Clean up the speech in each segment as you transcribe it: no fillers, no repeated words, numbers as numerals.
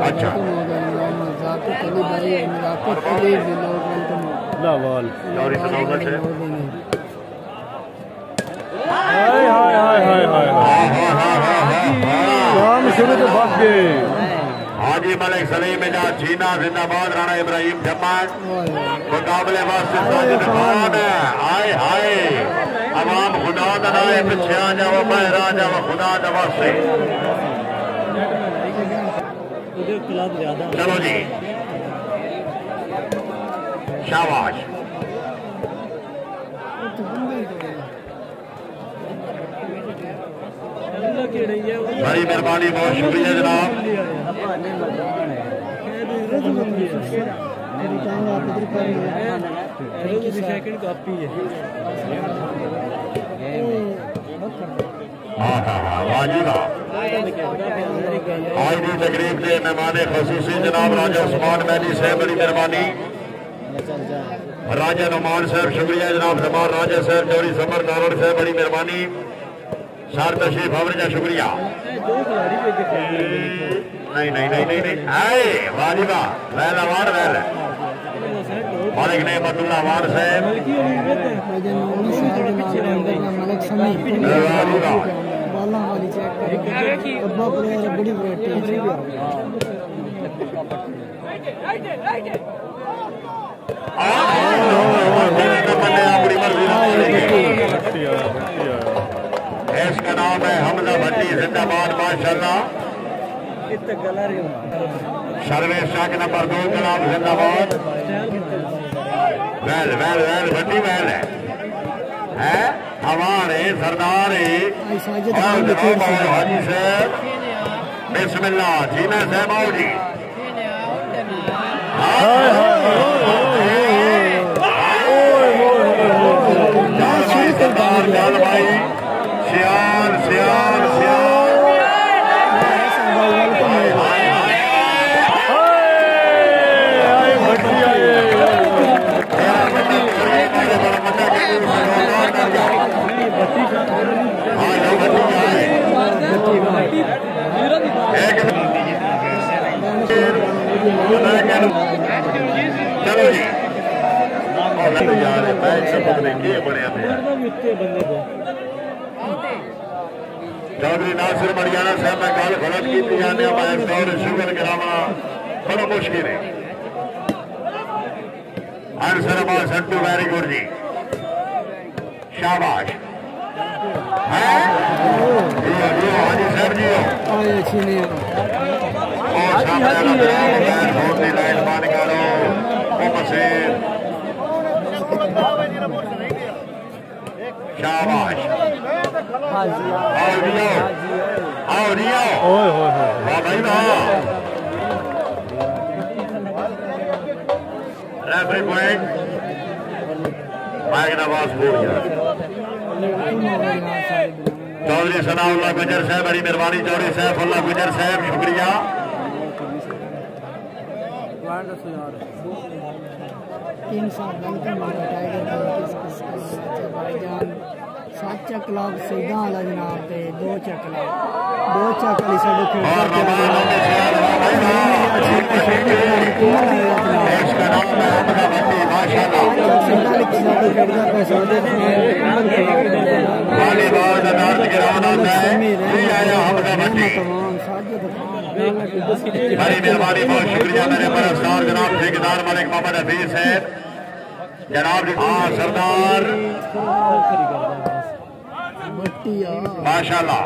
अच्छा लावाल चौरी से नौबत है। हाय हाय हाय हाय हाय काम शुरू तो भाग गए। हाजी मलिक सलीम इजाज जीना जिंदाबाद। राणा इब्राहिम जम्मान मुकाबले वास्ते साजिद खान। हाय हाय अवाम खुदा दनाए पिछे आ जाओ बहरा जाओ खुदा दवा से। चलो जी शाबाश। बड़ी मेहरबानी बहुत शुक्रिया जनाब। आज की तकरीब के मेहमान खसूसी जनाब राजा उस्मान मैनी साहब बड़ी मेहरबानी। राजा नुमान साहब शुक्रिया जनाब। जमाल राजा साहब चौरी समर नारोड़ साहब बड़ी मेहरबानी। सार तशरीफ आवरजा शुक्रिया। नहीं नहीं नहीं नहीं नहीं आए वाजिबा वैल अवार वैल मालिक ने मदुल्ला अवार साहब इसका नाम है हमजा भट्टी जिंदाबाद माशाल्लाह। सर्वेश शाख नंबर 2 जनाब जिंदाबाद। वैल वैल वैल भट्टी वैल है हमारे सरदार हाजी साहब बिस्मिल्लाह जीना साहब आओ जी। सरदार जाल भाई सियाल सियाल सियाल चलो जी चौधरी नासिर मरियाना साहब मैं गल गलत की जाने और शुगर कराना बड़ा मुश्किल है। आंसर संटू वेरी गुड जी शाबाश। हाजी साहब जी लाइन मान करो शाबाश। आओ रियो वाह भाई वाह। रेफरी पॉइंट माइक नवाज बोल गया। चौधरी सनाउल्लाह गुजर साहब बड़ी मेहरबानी। चौधरी सैफुल्लाह गुजर साहब शुक्रिया। साचा क्लब सीधा वाला जनाब ते 2 चक वाली बड़ी मेहरबानी बहुत शुक्रिया मेरे परस्तार जनाब ठेकेदार मलिक मोहम्मद हफीज साहब जनाब। हाँ सरदार माशाल्लाह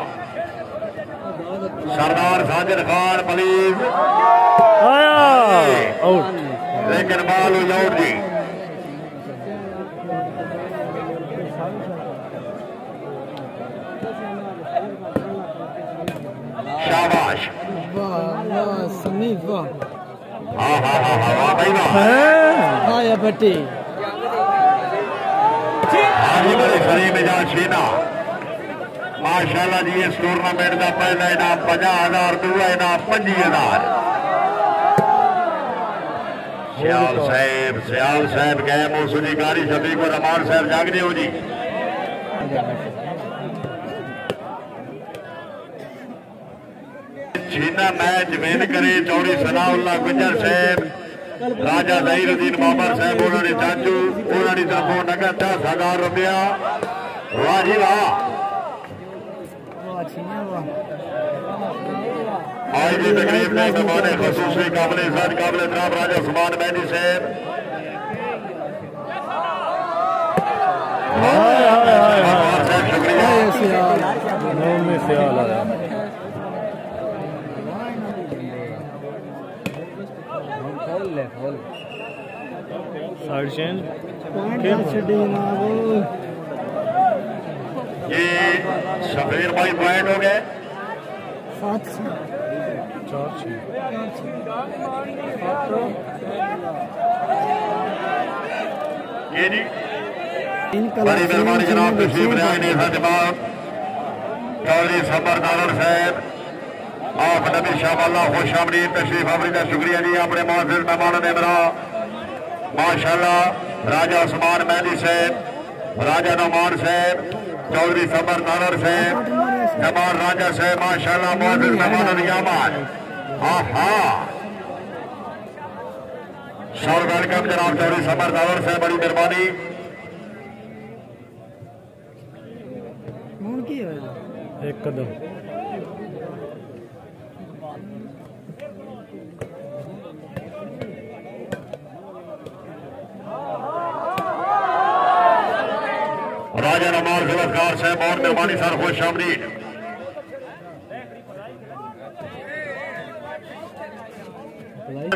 सरदार साजिद खान प्लीज लेकिन बाल आउट जी। शाबाश। हाँ हाँ हाँ हाँ भाई वाह भट्टी हाजी मलिक सलीम इजाज शीना माशाल्लाह जी। इस टूर्नामेंट का पहला इनाम 50,000 दूसरा इनाम 25,000। सियाल साहब गए मौसूली कारी शफीक और रमान साहब जागने हो जी। छीना मैच विन करे चौड़ी सनाउल्ला गुजर साहब राजा ज़हीरुद्दीन बाबर साहब उन्होंने चाचू उन्होंने तरफों नगद 10,000 रुपया। वाह जी वाह। आज की तकरीब में मेहमान खसूसी काबिल इज़्ज़त काबिल एहतराम राजा उस्मान मेहदी साहब ये शबीर भाई पॉइंट हो गए 7 ये जी बड़ी मेहरबानी जनाब तशरीफ ले आए जनाब चौधरी सबर नारायण साहब आप नबी शाह खुश आमदीद तशरीफ आवरी का शुक्रिया जी। अपने मौजूद मेहमानों ने मेरा माशाल्लाह राजा उस्मान मेहदी साहब राजा नौमान साहब चौधरी सबर नारायण साहब जमाल राजा साहब माशाल्लाह मौजूद मेहमानों ने यामान सर वेलकम जनाब चौधरी सबर नारायण साहब बड़ी मेहरबानी। एक कदम राजा नमाज गिरफ्तार साहब बहुत मेहरबानी सर खुश आमदीद।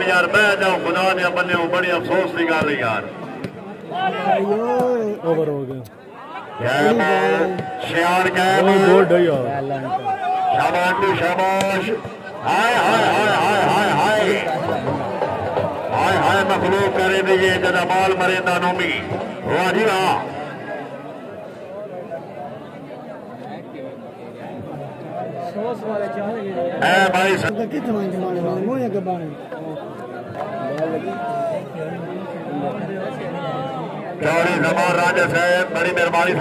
यार मैं जाऊं खुदा ने बने बड़ी अफसोस की गल यार ओवर हो गया शाबाश शाबाश हाय हाय हाय हाय हाय हाय हाय हाय मखलूक करे दिए जदा माल मरेंदा नोमी वाह जी वाह। भाई चौधरी जमान राजा साहब बड़ी मेहरबानी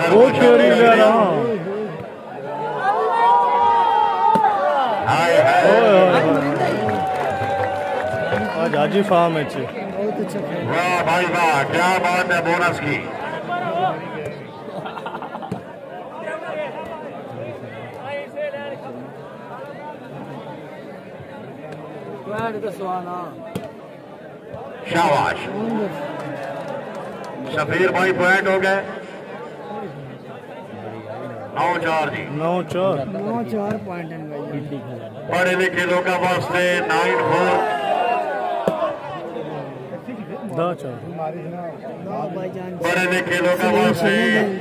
आज हाजी फार्म है। वाह भाई वाह क्या बात है बोनस की। शाबाश शफीर भाई पॉइंट हो गए 9-4 जी 9-4 पॉइंट पढ़े लिखे लोगों वास्ते 9-4 पढ़े लिखे लोगों वास्ते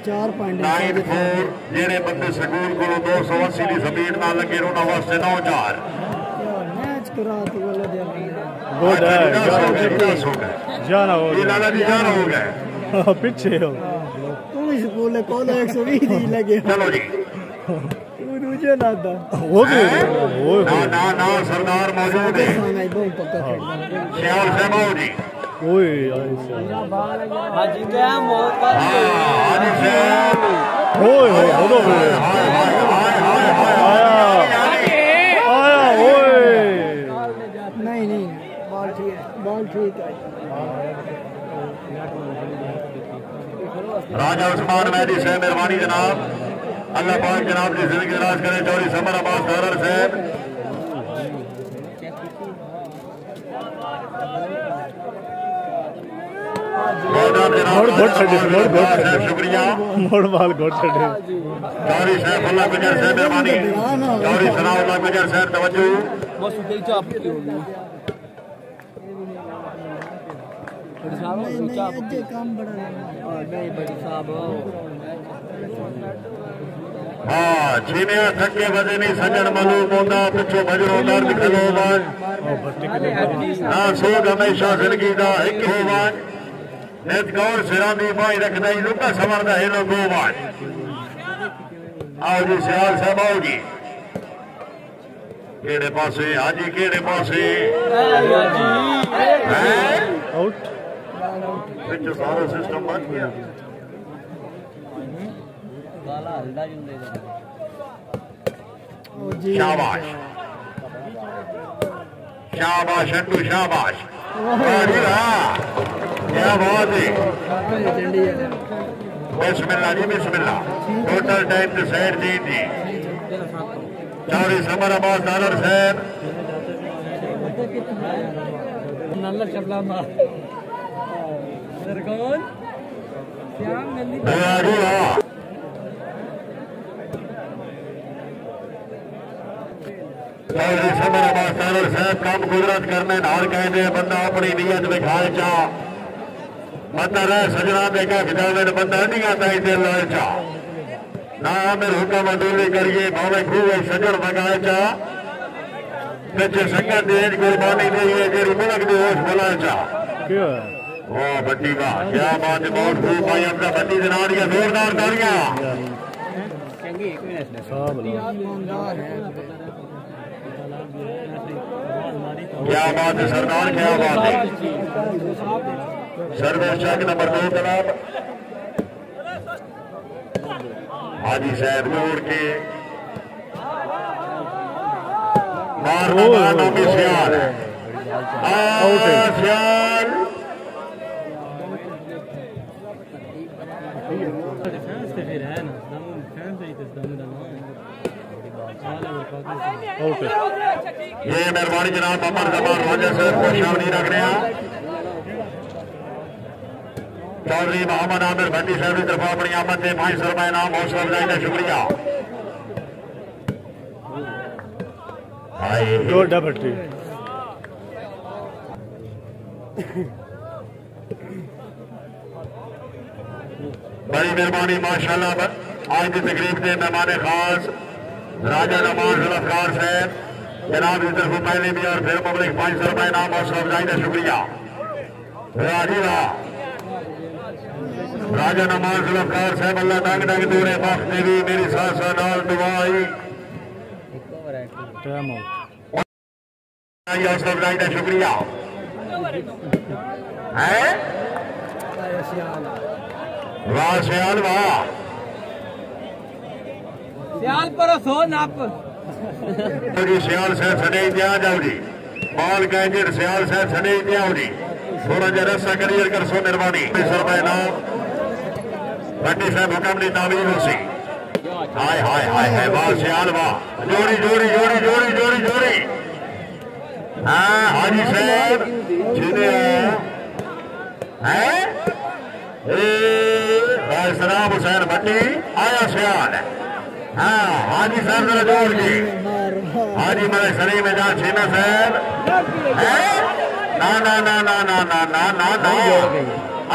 9-4 जेड़े बंदे स्कूल को 280 की स्पीड ना लगे उन्होंने वास्ते 9-4 जाना हो गए पीछे हो स्कूल को 120 लगे। चलो जी मुझे ना ना सरदार मौजूद है श्याल साहब जी नहीं बॉल ठीक है। राजा उस्मान मेहदी साहब मेहरबानी जनाब अल्लाह पाक जनाब की जिंदगी दराज करे। चौधरी समर अब्बास नारायण साहब शुक्रिया चौधरी सैफुल्लाह गुजर साहब मेहरबानी चौधरी सनाउल्लाह गुजर साहब तवज्जो हाँ जीनिया थके बजे नहीं सजन मालूम होता पिछो भजरो दर्द खलो बाज ना सोग हमेशा जिंदगी का एक हो बाज नेत गौर सिरां दी बाई रखदा ही लुका समरदा हेलो गो बाज। आओ जी सियाल साहब आओ जी केड़े पासे हाजी केड़े पासे आउट पिछ सारा सिस्टम बन गया। शाबाश शाबाश शंटू शाबाश। अरे वाह क्या बात है। बिस्मिल्लाह जी बिस्मिल्लाह। टोटल टाइम डिसाइड जी थी 40 नंबर अब्बास डालर साहब। अरे वाह समर अब्बास डालर साहब काम कुदरत करने नाल कहते बंदा अपनी नीयत विखाए चा बंदा रह सजना देखा खिजावे बंदा नहीं आता इधर लाल चा ना मेरे हुक्म अदूली करिए भावे खूब सजन मंगाए चा पिछे संगत देज कुर्बानी देइए जेरी मुलक दे होश बुला चा। वाह बट्टी वाह क्या बात है। बहुत खूब भाई अपना बट्टी जनानियां जोरदार तालियां। क्या बात है सरदार क्या बात है। सर्विस चेक नंबर 2 जनाब हाजी साहब जोड़ के मारना में सियाल सियाल ये मेहरबानी जनाब अमर जमान राजा साहब को शामिल रख रहे हैं। चौधरी मोहम्मद आमिर भट्टी साहब की तरफ अपनी आमद से 500 रुपए नाम हौसला अफजाई का शुक्रिया। भट्टी बड़ी मेहरबानी माशाल्लाह। आज की तकरीब के मेहमान खास राजा नमाज जुल्फकार साहब जनाब की तरफ पहले भी और फिर पब्लिक 500 रुपए नाम हौसला अफजाई का शुक्रिया। राजा नमाज जुल्फकार साहब अल्लाह डंग डंग तोड़े बख्श देवी मेरी साथ नाल दुआई हौसला अफजाई का शुक्रिया है। वाह सियाल वाह सियाल पर सो नाप जी सियाल साहब सने दिया जाओ जी माल कैंजेट सियाल साहब सने दिया जी थोड़ा जरा रस्सा करियर कर सो मेहरबानी 500 रुपए नाम भट्टी साहब हुक्म दी तामीर उसी। हाय हाय हाय हाय वाह सियाल वाह जोड़ी जोड़ी जोड़ी जोड़ी जोड़ी जोड़ी। हाँ हाजी साहब जिन्हें हैं सलाम हुसैन भट्टी आया सियाल। हाँ हाजी साहब जरा जोड़ के हाजी मेरे सरी में जा छीना साहब ना ना ना ना ना ना ना ना ना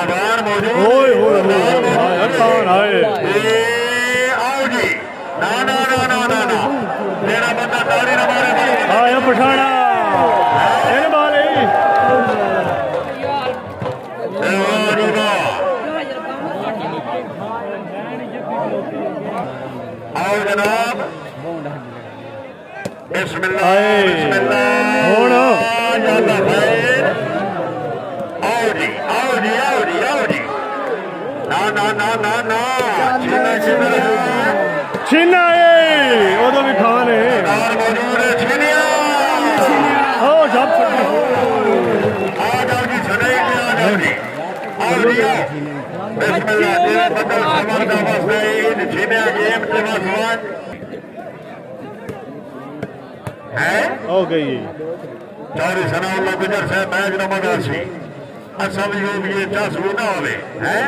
आभार मौजूद आओ जी ना ना ना ना ना ना मेरा बंदा तारी न मारे आया पठाना आओ जनाब बिस्मिल्लाह आओ जी आओ जी आओ जी आओ जी ना ना ना ना ना छीना छीना छीना उदो भी खान है मौजूद है छीनिया हो सब आ जाओ जी सने आ जाओ जी आओ जी आओ बिस्मिल्लाह तेरा बदल समर का वास्ते इन छीनिया गेम के वास्ते है हो गई चौधरी सनाउल्लाह गुजर साहब मैच नंबर 80 असल योग ये 10 ना होवे हैं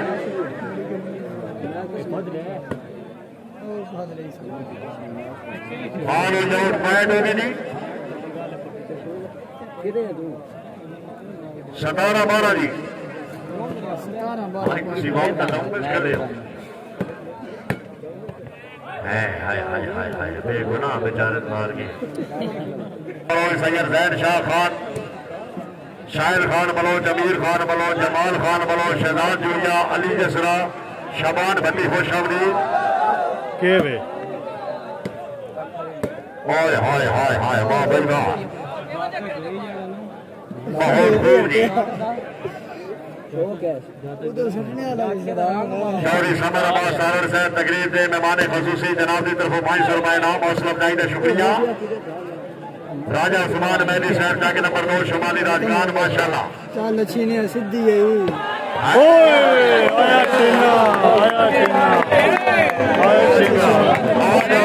और जो पैड होगी जी 17-12 जी 17-12 किसी बात का नाम कर ले हाय हाय हाय हाय हाय बेगुनाह बेचारे मार के सैयद जैन शाह खान शाहिर खान बलोच अमीर खान बलोच जमाल खान बलोच शहजाद जुड़िया अली जसरा शबान भट्टी खुशखबरी के वे हाय हाय हाय हाय वाह भाई वाह बहुत खूब जी चौधरी समर अब्बास सारड़ साहब तकरीर के मेहमान खसूसी जनाब की तरफ 500 रुपए नाम हौसला अफजाई का शुक्रिया राजा उस्मान मेहदी साहब जाके नंबर 2 शुमाली राजगान माशाल्लाह। चल छीने सीधी है ओए आया छीना आया छीना आया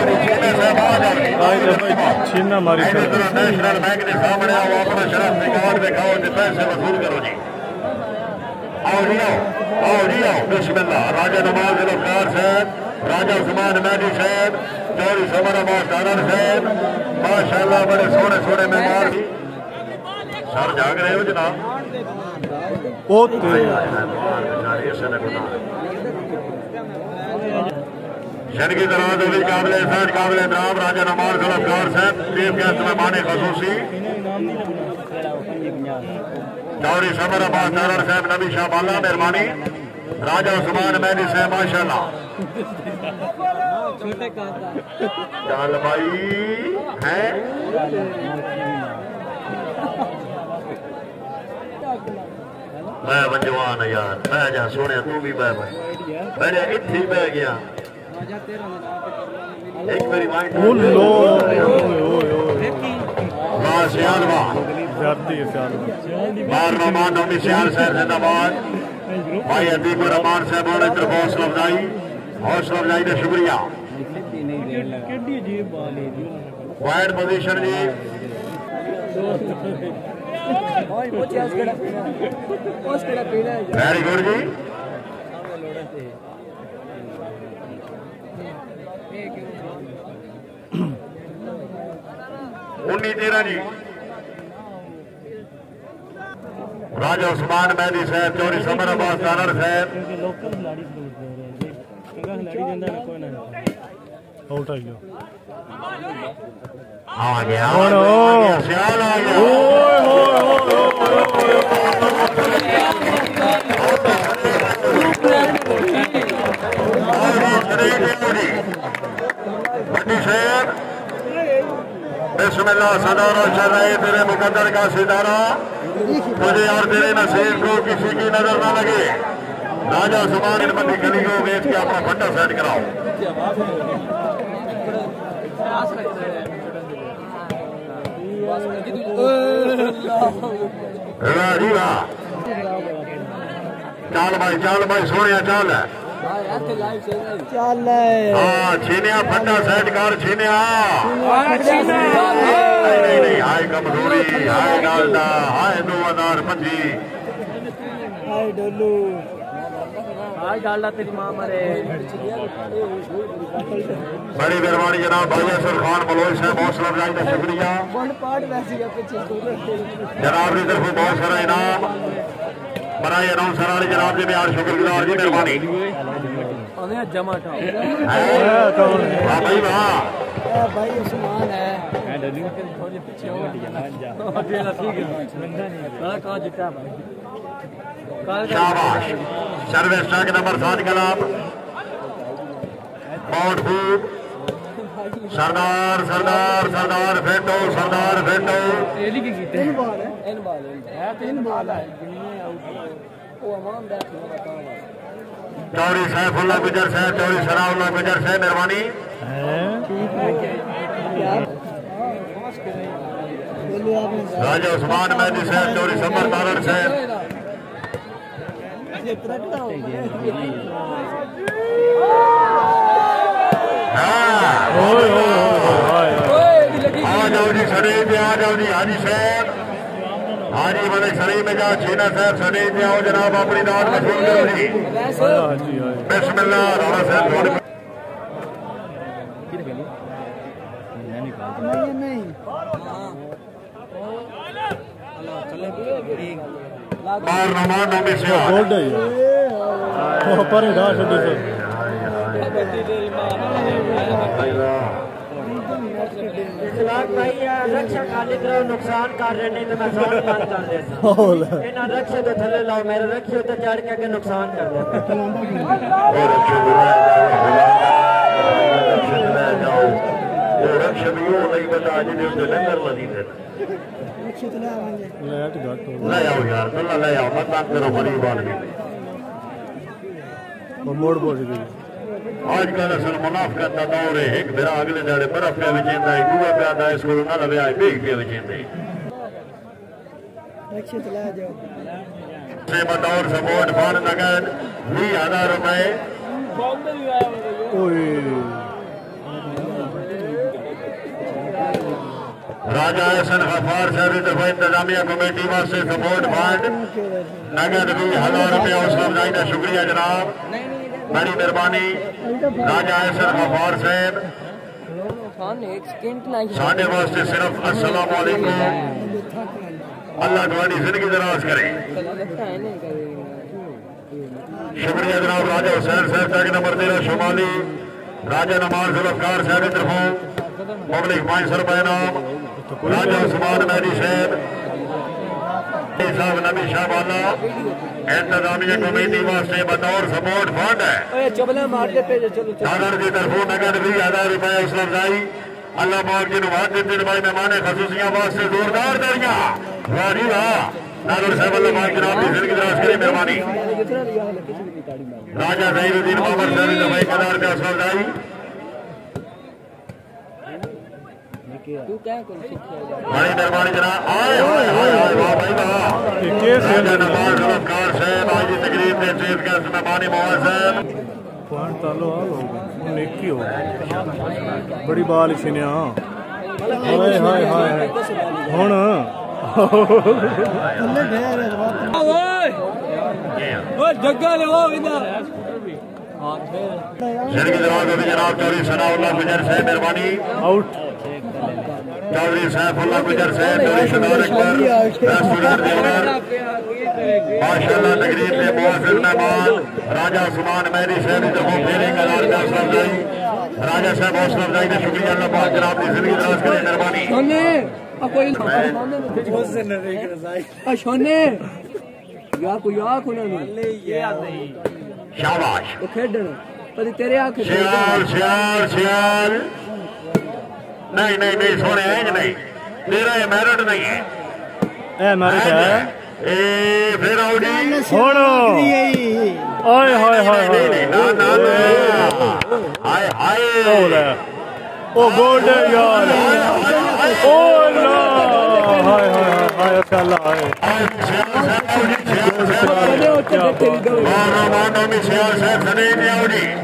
छीना छीना मारी नेशनल बैंक के सामने आओ, अपना शराब रिकॉर्ड दिखाओ, पैसे वसूल करो जी। आओ जी आओ बिस्मिल्लाह। राजा नवाज गिरफ्तार साहब, राजा उस्मान मेहदी साहब, चौधरी समर अब्बास डालर साहब माशाल्लाह बड़े सोने सोने मेहमान। सर जाग रहे हो जनाब? शर की दराज होगी काबिल एहसास काबिल एहतराम राजा नवाज गिरफ्तार साहब चीफ गेस्ट मेहमान खसूसी चौधरी समर अब्बास डालर साहब नबी शाह बाला मेहरबानी। राजा उस्मान मेहदी साहब माशाल्लाह। चल भाई है मैं जवान यार बह जा सोने तू भी बह भाई मैंने इत्थे बह गया एक मेरी माइंड बार नौमी सियाल साहब जिंदाबाद। भाई अदीपुर रहमान साहब और इधर हौसला अफजाई का शुक्रिया। वाइड पोजीशन जी वेरी गुड जी। 19-13 जी। राजा उस्मान मेहदी साहब, चौधरी समर अब्बास डालर साहब आ गया सियाल आ गया। बिस्मिल्लाह सदारा चल रहे तेरे मुकद्दर का सितारा, तुझे और तेरे नसीब को किसी की नजर न लगे। राजा उस्मान बंदी गली को बेच के अपना फंडा सेट कराओ। चाल भाई सोनिया चाल है हाँ छीनिया फंडा सेट कर छीनिया। नहीं हाय कमजोरी हाय डालडा हाय 2025 हाय डोलू हाय डालडा तेरी मां मरे। बड़ी मेहरबानी जनाब भाई असर खान बलोच साहब हौसला अफजाई का शुक्रिया। जनाब की तरफ बहुत सारा इनाम बनाए अनाउंसर वाले जनाब जी में शुक्रगुजार जी मेहरबानी। भाई वाह भाई उस्मान है शाबाश। सर्विस ट्रक नंबर 7 का नाम माउंट फूड सरदार सरदार सरदार फेटो सरदार फेटो। चौधरी सैफुल्लाह गुजर साहब, चौधरी सराउल्लाह गुजर साहब मेहरबानी। राजा उस्मान मेहदी साहब, चौधरी समर तारड़ साहब। आ जाओ जी सड़े पे आ जाओ जी हाजी साहब, हाजी मलिक सलीम मिजाज छीना साहब सड़े पे आओ जनाब अपनी दाद वसूल करो जी। बिस्मिल्लाह राणा साहब बार नमान नौमी से पर डाल छे रक्षा खाली करो नुकसान कर रहे नहीं तो मैं साथ बंद कर देता। इन्हें रक्षे तो थले लाओ मेरे रक्षे तो चढ़ के नुकसान कर देता। रक्षा भी वो नहीं बता जिन्हें उसने लंगर लदी थे ले आओ यार चला ले आओ मत बात करो गरीब आदमी मोड़ पहुंच गई आजकल असल मुनाफिकत का दौर है। एक बिरा अगले दाड़े बर्फ पे विचेंदा है, दूआ प्यादा इसको ना लवे आए बेग पे विचेंदे रक्षित ला जाओ से बतौर सपोर्ट फंड नगद 20,000 रुपए। राजा हसन गफार साहब दफा इंतजामिया कमेटी वास्ते सपोर्ट फंड नगद 20,000 रुपए हौसला अफजाई का शुक्रिया जनाब, बड़ी मेहरबानी। राजा हसन गफार साहब साढ़े वास्ते सिर्फ अस्सलाम वालेकुम, अल्लाह तुम्हारी जिंदगी दराज करे। शुक्रिया जनाब। राजा हुसैन साहब का नंबर 13 शुमाली, राजा नमाज जुल्फकार साहब की तरफों पब्लिक 500 रुपए नाम। राजा उस्मान मेहदी साहब नबी शाह वाला इंतजामिया कमेटी वास्ते बतौर सपोर्ट फंड है दादर की तरफों नगद 20,000 रुपए हौसला अफजाई। अल्लाह पाक जी वाद देते भाई मेहमान खसूसियां वास्ते जोरदार दरिया वाह जी वाह। दादर साहब अल्लाह पाक जनाब की जिंदगी दराज करे मेहरबानी। राजा जहीरुद्दीन बाबर साहब दफाई कदार का हौसला अफजाई। बड़ी मेहरबानी जनाब। आए हाय हाय हाय वाह भाई वाह। राजा नवाज जुल्फकार साहब आज की तकरीब में चीफ गेस्ट मेहमानी मोहम्मद साहब पॉइंट तालो हाल हो गया, एक ही हो बड़ी बाल छिनिया। हाय हाय हाय हुण जनाब चौधरी सनाउल्लाह गुजर साहब मेहरबानी आउट। चौधरी सैफुल्लाह गुजर साहब चौधरी शदार अकबर रेस्टोरेंट देवर माशाअल्लाह तकरीब में मुआफिर मेहमान राजा उस्मान मेहदी साहब की तरफों फेरे का हौसला अफजाई। राजा साहब हौसला अफजाई का शुक्रिया, अल्लाह पाक जनाब की जिंदगी दराज करे मेहरबानी। शाबाश श्याल श्याल श्याल। नहीं नहीं नहीं सोने है नहीं, तेरा ये मेरिट नहीं है। मेरिट है ए फिर आउडी छोड़ो। हाय हाय हाय ना ना ना हाय हाय ओ गोल्ड यार। ओ ला हाय हाय हाय अल्लाह हाय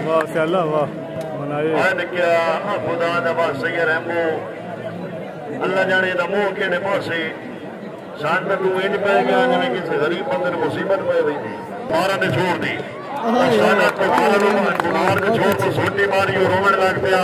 माशाअल्लाह वाह मनाए। खुदा दबा सही रहमो अल्लाह जाने दा मुंह केड़े पासे सान तू इंज पै गया जिवें किसी गरीब बंदे नूं मुसीबत पै वई मारा ने छोड़ दी। छोड़ तो सोटी मारी और रोवण लग पिया।